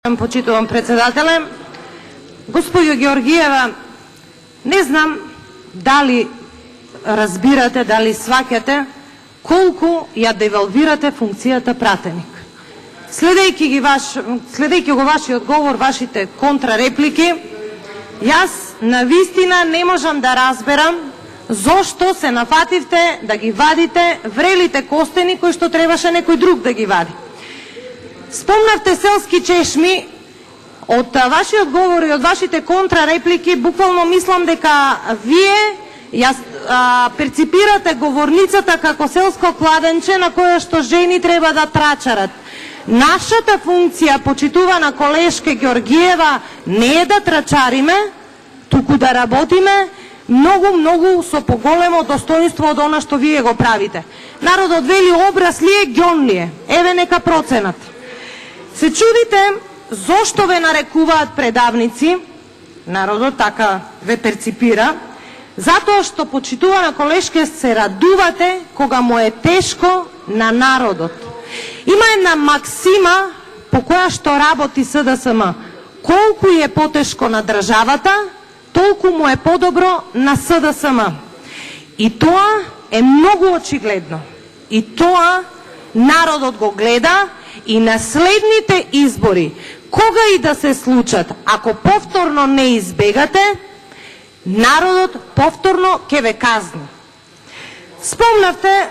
Почитувам председателе. Госпоѓо Георгиева, не знам дали разбирате, дали сваќате колку ја девалвирате функцијата пратеник. Следејќи го вашиот говор, вашите контрареплики, јас навистина не можам да разберам зошто се нафативте да ги вадите врелите костени кои што требаше некој друг да ги вади. Спомнавте селски чешми, од вашиот говор и од вашите контрареплики, буквално мислам дека вие перципирате говорницата како селско кладенче на кое што жени треба да трачарат. Нашата функција, почитувана колешке Георгиева, не е да трачариме, туку да работиме многу со поголемо достоинство од она што вие го правите. Народот вели образ ли е, ѓон ли е? Еве нека проценат. Се чудите зошто ве нарекуваат предавници, народот така ве перципира, затоа што, почитувана колешке, се радувате кога му е тешко на народот. Има една максима по која што работи СДСМ. Колку е потешко на државата, толку му е подобро на СДСМ. И тоа е многу очигледно. И тоа народот го гледа. И на следните избори, кога и да се случат, ако повторно не избегате, народот повторно ќе ве казни. Спомнавте,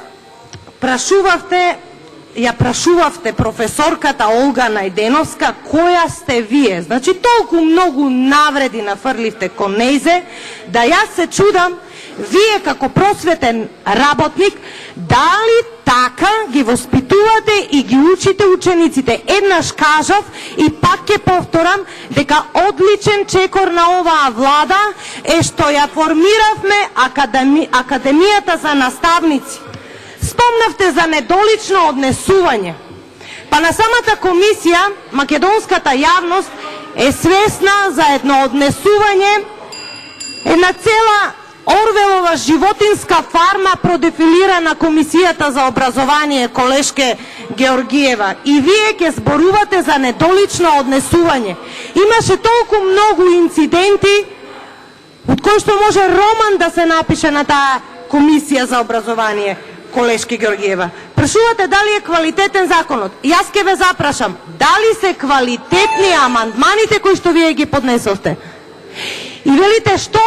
ја прашувавте професорката Олга Најденовска која сте вие. Значи, толку многу навреди нафрливте кон нејзе, да јас се чудам, вие како просветен работник, дали така ги воспитувате и ги учите учениците? Еднаш кажав и пак ќе повторам дека одличен чекор на оваа влада е што ја формиравме Академијата за наставници. Спомнавте за недолично однесување. Па на самата комисија македонската јавност е свесна за едно однесување, една цела Орвелова животинска фарма продефилира на Комисијата за образование, колешке Георгиева. И вие ќе зборувате за недолично однесување. Имаше толку многу инциденти од кои што може роман да се напише на таа Комисија за образование, колешке Георгиева. Прашувате дали е квалитетен законот. Јас ќе ве запрашам, дали се квалитетни амандманите кои што вие ги поднесовте? И велите, што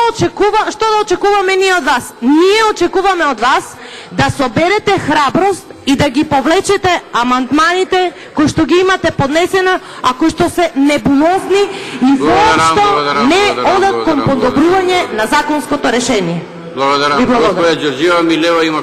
да очекуваме ние од вас? Ние очекуваме од вас да соберете храброст и да ги повлечете амандманите кои што ги имате поднесена, а кои што се небулозни и воопшто не одат кон подобрување на законското решение. Благодарам. Госпоѓа Ѓорѓиева Милева има